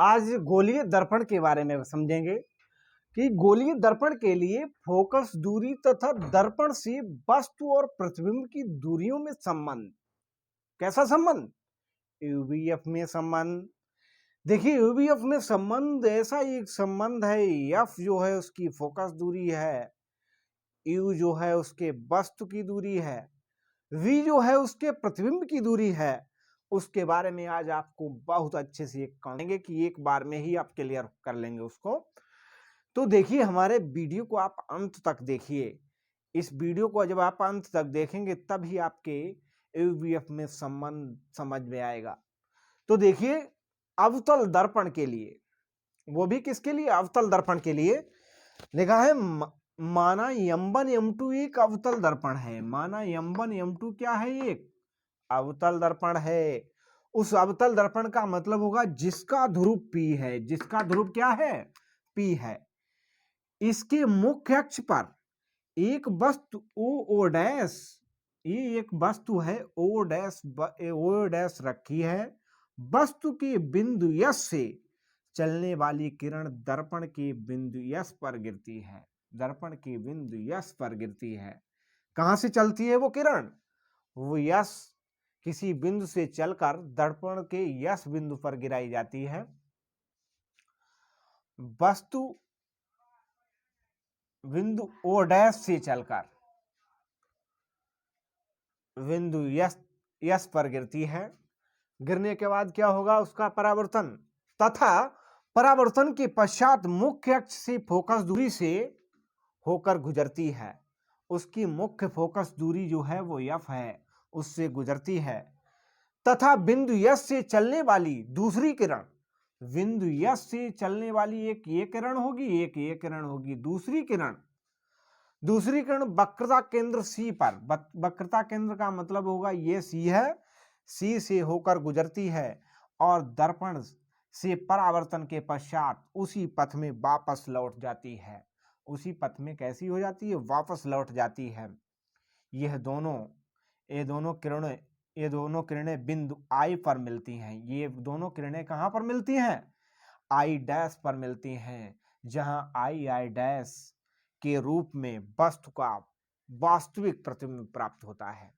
आज गोलीय दर्पण के बारे में समझेंगे कि गोलीय दर्पण के लिए फोकस दूरी तथा दर्पण से वस्तु और प्रतिबिंब की दूरियों में संबंध। कैसा संबंध? यूवीएफ में संबंध। देखिए, यूवीएफ में संबंध ऐसा एक संबंध है, एफ जो है उसकी फोकस दूरी है, यू जो है उसके वस्तु की दूरी है, वी जो है उसके प्रतिबिंब की दूरी है। उसके बारे में आज आपको बहुत अच्छे से कहेंगे कि एक बार में ही आप क्लियर कर लेंगे उसको। तो देखिए, हमारे वीडियो को आप अंत तक देखिए। इस वीडियो को जब आप अंत तक देखेंगे तभी आपके यूवीएफ में संबंध समझ में आएगा। तो देखिए, अवतल दर्पण के लिए, वो भी किसके लिए? अवतल दर्पण के लिए लिखा है माना M1 M2 एक अवतल दर्पण है। माना M1 M2 क्या है? एक अवतल दर्पण है। उस अवतल दर्पण का मतलब होगा जिसका ध्रुव P है। जिसका ध्रुव क्या है? P है। इसके मुख्य अक्ष पर एक वस्तु ओ डैश, ये एक वस्तु है ओ डैश रखी है। वस्तु के बिंदु यस से चलने वाली किरण दर्पण के बिंदु यस पर गिरती है। दर्पण के बिंदु यस पर गिरती है। कहां से चलती है वो किरण? वो यस किसी बिंदु से चलकर दर्पण के यस बिंदु पर गिराई जाती है। वस्तु बिंदु ओ डैश से चलकर बिंदु यस पर गिरती है। गिरने के बाद क्या होगा? उसका परावर्तन, तथा परावर्तन के पश्चात मुख्य अक्ष से फोकस दूरी से होकर गुजरती है। उसकी मुख्य फोकस दूरी जो है वो एफ है, उससे गुजरती है। तथा बिंदु यस से चलने वाली दूसरी किरण, बिंदु यस से चलने वाली एक ये किरण होगी, एक ये किरण होगी। दूसरी किरण वक्रता केंद्र सी पर, वक्रता केंद्र का मतलब होगा ये सी है, सी से होकर गुजरती है और दर्पण से परावर्तन के पश्चात उसी पथ में वापस लौट जाती है। उसी पथ में कैसी हो जाती है? वापस लौट जाती है। ये दोनों किरणें बिंदु आई पर मिलती हैं। ये दोनों किरणें कहां पर मिलती हैं? आई डैश पर मिलती हैं, जहां आई डैश के रूप में वस्तु का वास्तविक प्रतिबिंब प्राप्त होता है।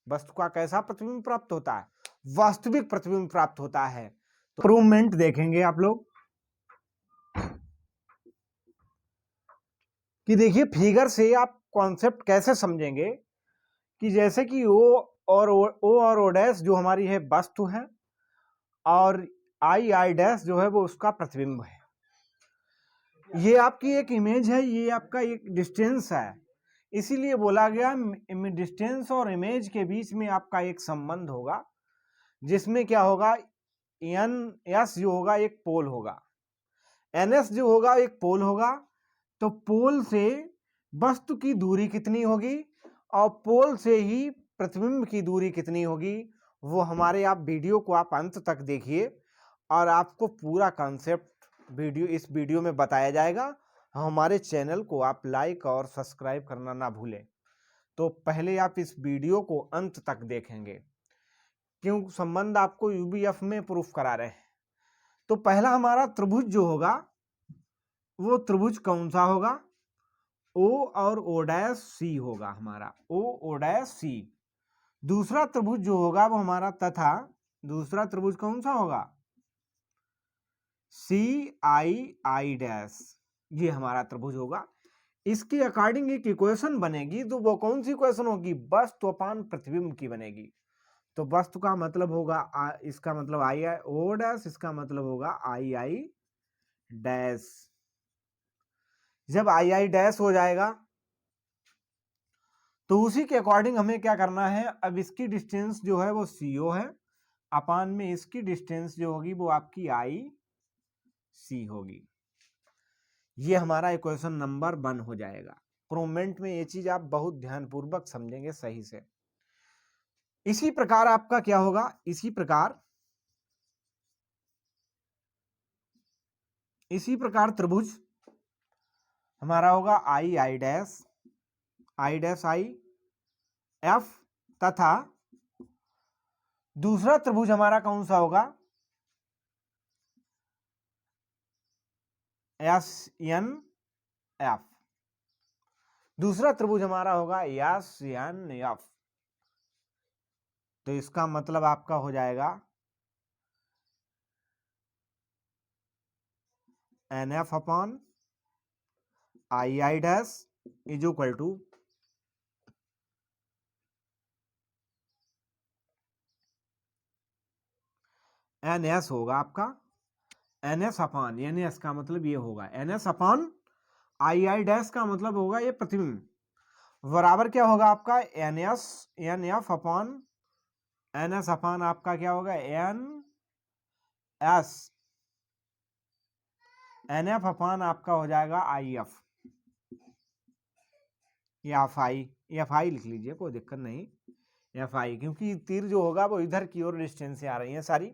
वस्तु का कैसा प्रतिबिंब प्राप्त होता है? वास्तविक प्रतिबिंब प्राप्त होता है। तो प्रूवमेंट देखेंगे आप लोग कि देखिए, फिगर से आप कॉन्सेप्ट कैसे समझेंगे कि जैसे कि ओ और ओ डैश जो हमारी है वस्तु है, और आई डैश जो है वो उसका प्रतिबिंब है। ये आपकी एक इमेज है, ये आपका एक डिस्टेंस है। इसीलिए बोला गया डिस्टेंस और इमेज के बीच में आपका एक संबंध होगा, जिसमें क्या होगा? एन एस जो होगा एक पोल होगा, एन एस जो होगा एक पोल होगा। तो पोल से वस्तु की दूरी कितनी होगी और पोल से ही प्रतिबिंब की दूरी कितनी होगी, वो हमारे आप वीडियो को आप अंत तक देखिए और आपको पूरा कॉन्सेप्ट इस वीडियो में बताया जाएगा। हमारे चैनल को आप लाइक और सब्सक्राइब करना ना भूलें। तो पहले आप इस वीडियो को अंत तक देखेंगे, क्यों संबंध आपको यूबीएफ में प्रूफ करा रहे हैं। तो पहला हमारा त्रिभुज जो होगा वो त्रिभुज कौन सा होगा? ओ और ओ डैश सी होगा हमारा, ओ डैश सी। दूसरा त्रिभुज जो होगा वो हमारा, तथा दूसरा त्रिभुज कौन सा होगा? सी आई डैश, ये हमारा त्रिभुज होगा। इसके अकॉर्डिंग एक इक्वेशन बनेगी, तो वो कौन सी इक्वेशन होगी? वस्तु अपान प्रतिबिंब की बनेगी। तो वस्तु का मतलब होगा इसका मतलब आई ओ डैश, इसका मतलब होगा आई डैश। जब आई डैश हो जाएगा तो उसी के अकॉर्डिंग हमें क्या करना है? अब इसकी डिस्टेंस जो है वो सीओ है, अपान में इसकी डिस्टेंस जो होगी वो आपकी आई सी होगी। ये हमारा इक्वेशन नंबर 1 हो जाएगा। प्रूवमेंट में ये चीज आप बहुत ध्यानपूर्वक समझेंगे सही से। इसी प्रकार आपका क्या होगा? इसी प्रकार त्रिभुज हमारा होगा आई डैश आई एफ, तथा दूसरा त्रिभुज हमारा कौन सा होगा? S N F. दूसरा त्रिभुज हमारा होगा एस एन एफ, तो इसका मतलब आपका हो जाएगा N F upon I dash is equal to N S होगा आपका N S upon, N S का मतलब ये होगा N S upon I dash का मतलब होगा ये प्रतिबिंब, बराबर क्या होगा आपका N S N F upon N S upon आपका क्या होगा N S N F upon आपका हो जाएगा आई एफ या एफ आई लिख लीजिए, कोई दिक्कत नहीं, एफ आई, क्योंकि तीर जो होगा वो इधर की ओर डिस्टेंस से आ रही है सारी।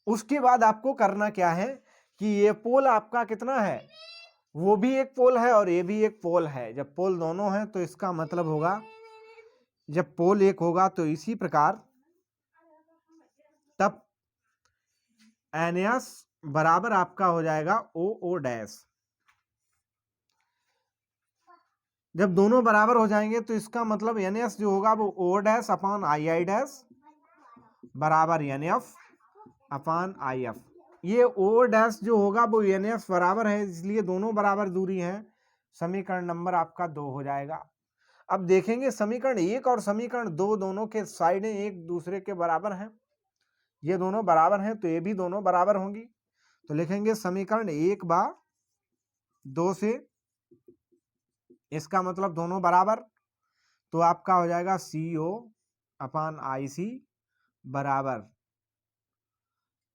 उसके बाद आपको करना क्या है कि ये पोल आपका कितना है, वो भी एक पोल है और ये भी एक पोल है। जब पोल दोनों हैं तो इसका मतलब होगा, जब पोल एक होगा तो इसी प्रकार तब एन एस बराबर आपका हो जाएगा ओ डैश। जब दोनों बराबर हो जाएंगे तो इसका मतलब एन एस जो होगा वो O dash upon I dash बराबर N F upon I F. ये ओ डैश जो होगा वो एन एफ बराबर है, इसलिए दोनों बराबर दूरी है। समीकरण नंबर आपका 2 हो जाएगा। अब देखेंगे समीकरण 1 और समीकरण 2 दोनों के साइडें एक दूसरे के बराबर हैं, ये दोनों बराबर हैं तो ये भी दोनों बराबर होंगी। तो लिखेंगे समीकरण 1 बा 2 से, इसका मतलब दोनों बराबर, तो आपका हो जाएगा सी ओ अपॉन आई सी बराबर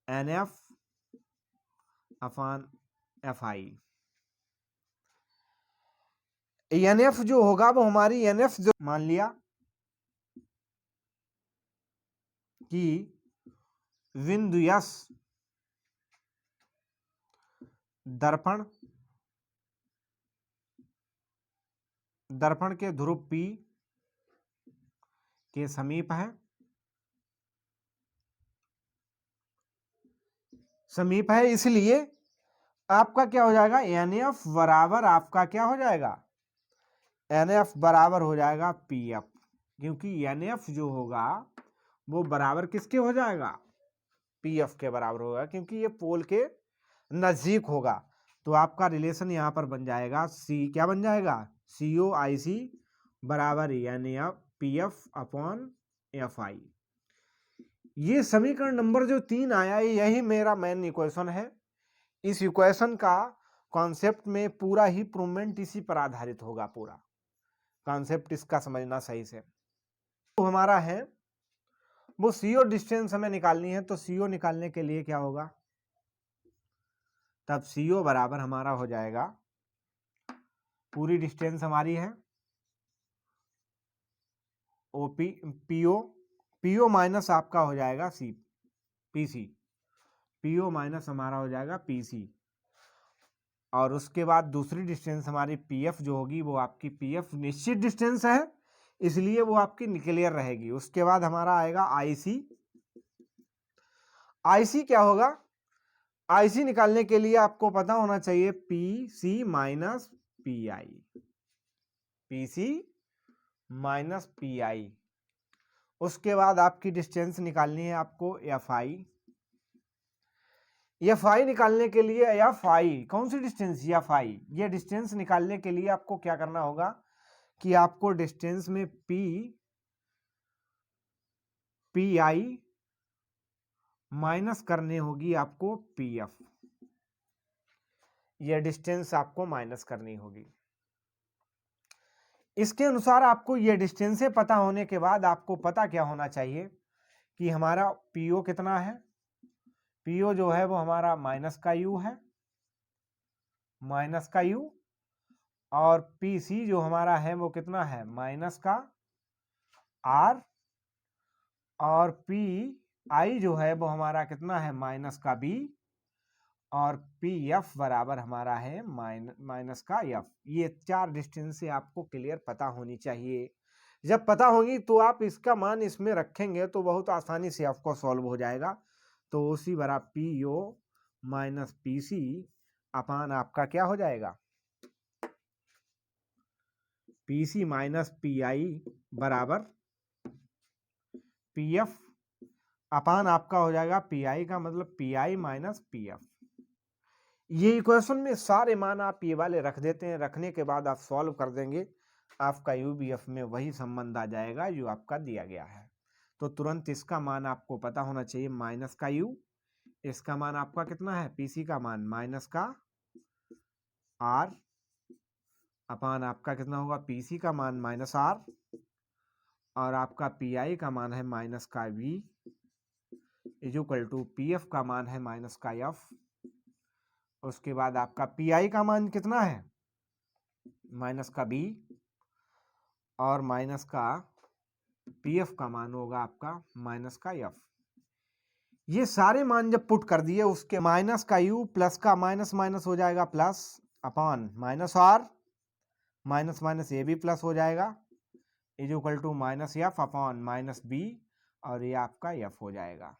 N F upon F I. N F जो होगा वो हमारी एन एफ जो मान लिया कि बिंदु यस दर्पण दर्पण के ध्रुव P के समीप है, समीप है, इसलिए आपका क्या हो जाएगा एन एफ बराबर आपका क्या हो जाएगा एन एफ बराबर हो जाएगा पी एफ, क्योंकि एन एफ जो होगा वो बराबर किसके हो जाएगा पी एफ के बराबर होगा, क्योंकि ये पोल के नजदीक होगा। तो आपका रिलेशन यहां पर बन जाएगा सी, क्या बन जाएगा सी ओ आई सी बराबर N F P F upon F I. ये समीकरण नंबर जो 3 आया है यही मेरा मेन इक्वेशन है। इस इक्वेशन का कॉन्सेप्ट में पूरा ही प्रूवमेंट इसी पर आधारित होगा, पूरा कॉन्सेप्ट इसका समझना सही से। तो हमारा है वो सीओ डिस्टेंस हमें निकालनी है, तो सीओ निकालने के लिए क्या होगा, तब सीओ बराबर हमारा हो जाएगा, पूरी डिस्टेंस हमारी है ओपी पीओ, पीओ माइनस आपका हो जाएगा सी पीसी, पीओ माइनस हमारा हो जाएगा पीसी, और उसके बाद दूसरी डिस्टेंस हमारी पीएफ जो होगी वो आपकी पीएफ निश्चित डिस्टेंस है इसलिए वो आपकी क्लियर रहेगी। उसके बाद हमारा आएगा आईसी, आईसी क्या होगा, आईसी निकालने के लिए आपको पता होना चाहिए P C minus P I, P C minus P I. उसके बाद आपकी डिस्टेंस निकालनी है आपको एफ आई, एफ आई निकालने के लिए एफ आई कौन सी डिस्टेंस एफ आई, ये डिस्टेंस निकालने के लिए आपको क्या करना होगा कि आपको डिस्टेंस में पी पी आई माइनस करनी होगी आपको पी एफ, यह डिस्टेंस आपको माइनस करनी होगी। इसके अनुसार आपको यह डिस्टेंसें पता होने के बाद आपको पता क्या होना चाहिए कि हमारा पीओ कितना है, पीओ जो है वो हमारा माइनस का यू है, माइनस का यू, और पीसी जो हमारा है वो कितना है माइनस का आर, और पी आई जो है वो हमारा कितना है माइनस का बी, और पी एफ बराबर हमारा है माइनस का एफ। ये 4 डिस्टेंस से आपको क्लियर पता होनी चाहिए। जब पता होगी तो आप इसका मान इसमें रखेंगे तो बहुत आसानी से आपको सॉल्व हो जाएगा। तो उसी बराबर P O minus P C upon आपका क्या हो जाएगा, पीसी माइनस पीआई बराबर पीएफ अपान आपका हो जाएगा पीआई का मतलब पीआई माइनस पीएफ। ये इक्वेशन में सारे मान आप ये वाले रख देते हैं, रखने के बाद आप सॉल्व कर देंगे, आपका यूबीएफ में वही संबंध आ जाएगा जो आपका दिया गया है। तो तुरंत इसका मान आपको पता होना चाहिए, माइनस का यू, इसका मान आपका कितना है, पीसी का मान माइनस का आर अपान आपका कितना होगा, पीसी का मान माइनस आर और आपका पीआई का मान है माइनस का V is equal to PF का मान है माइनस का एफ। उसके बाद आपका पीआई का मान कितना है, माइनस का बी और माइनस का पीएफ का मान होगा आपका माइनस का एफ। ये सारे मान जब पुट कर दिए उसके माइनस का यू प्लस का माइनस माइनस हो जाएगा plus upon minus R minus minus ये भी प्लस हो जाएगा is equal to minus F upon minus B और ये आपका एफ हो जाएगा।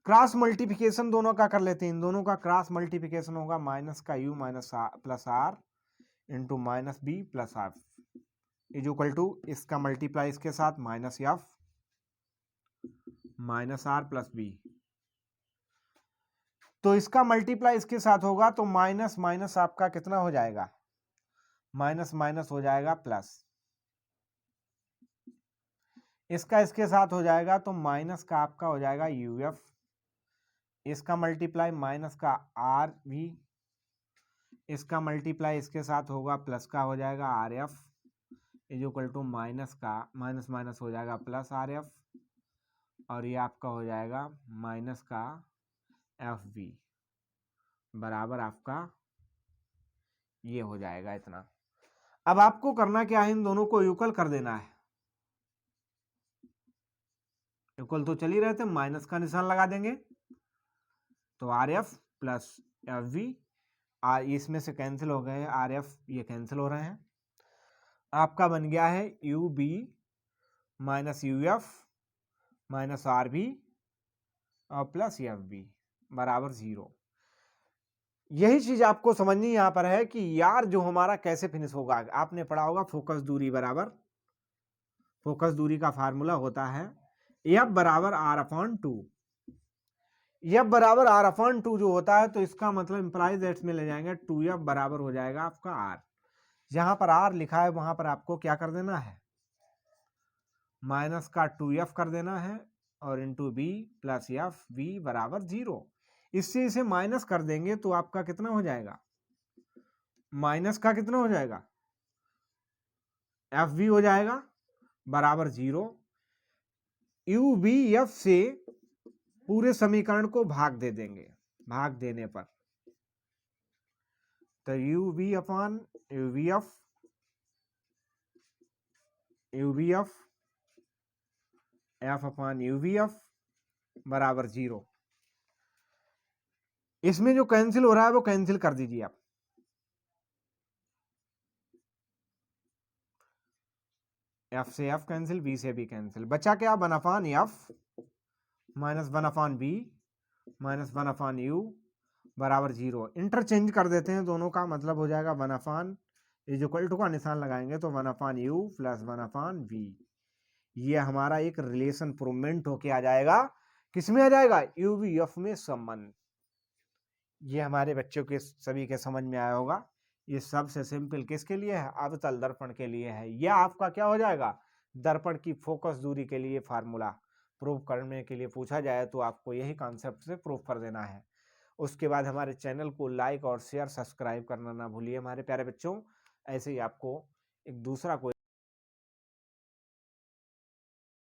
क्रॉस मल्टीप्लिकेशन दोनों का कर लेते हैं, इन दोनों का क्रॉस मल्टीप्लिकेशन होगा माइनस का U minus plus R into minus B plus R is equal to इसका मल्टीप्लाई इसके साथ minus F minus R plus B. तो इसका मल्टीप्लाई इसके साथ होगा तो माइनस माइनस आपका कितना हो जाएगा, माइनस माइनस हो जाएगा प्लस, इसका इसके साथ हो जाएगा तो माइनस का आपका हो जाएगा यूएफ, इसका मल्टीप्लाई माइनस का आर भी, इसका मल्टीप्लाई इसके साथ होगा प्लस का हो जाएगा R F is equal to minus का माइनस माइनस हो जाएगा प्लस आर एफ और ये आपका हो जाएगा माइनस का एफ बी बराबर आपका ये हो जाएगा इतना। अब आपको करना क्या है, इन दोनों को इक्वल कर देना है। इक्वल तो चल ही रहे थे, माइनस का निशान लगा देंगे तो R F plus F V, इसमें से कैंसिल हो गए, आर एफ ये कैंसिल हो रहे हैं, आपका बन गया है U B minus U F minus R B और प्लस एफ बी बराबर 0। यही चीज आपको समझनी यहां पर है कि यार जो हमारा कैसे फिनिश होगा। आपने पढ़ा होगा फोकस दूरी बराबर, फोकस दूरी का फार्मूला होता है एफ बराबर आर अपॉन टू। एफ बराबर आर अपॉन टू जो होता है तो इसका मतलब इंप्लाइज दैट्स में ले जाएंगे 2f बराबर हो जाएगा आपका आर। जहां पर आर लिखा है वहां पर आपको क्या कर देना है, माइनस का 2f कर देना है और into B plus F B बराबर 0। इससे इसे माइनस कर देंगे तो आपका कितना हो जाएगा, माइनस का कितना हो जाएगा, एफ बी हो जाएगा बराबर 0। यू बी एफ से पूरे समीकरण को भाग दे देंगे, भाग देने पर तो U B upon U B F F upon U B F बराबर 0। इसमें जो कैंसिल हो रहा है वो कैंसिल कर दीजिए आप, एफ से एफ कैंसिल, बी से बी कैंसिल, बचा क्या, 1 upon F minus 1 upon B minus 1 upon U बराबर 0। इंटरचेंज कर देते हैं दोनों का, मतलब हो जाएगा 1 अपॉन इज इक्वल टू का निशान लगाएंगे तो 1 upon U plus 1 upon B. ये हमारा एक रिलेशन प्रूवमेंट होके आ जाएगा, किसमें आ जाएगा, यूवीएफ में संबंध। ये हमारे बच्चों के सभी के समझ में आया होगा। ये सबसे सिंपल किसके लिए है, अवतल दर्पण के लिए है। यह आपका क्या हो जाएगा, दर्पण की फोकस दूरी के लिए फार्मूला प्रूव करने के लिए पूछा जाए तो आपको यही कॉन्सेप्ट से प्रूव कर देना है। उसके बाद हमारे चैनल को लाइक और शेयर सब्सक्राइब करना ना भूलिए हमारे प्यारे बच्चों। ऐसे ही आपको एक दूसरा कोई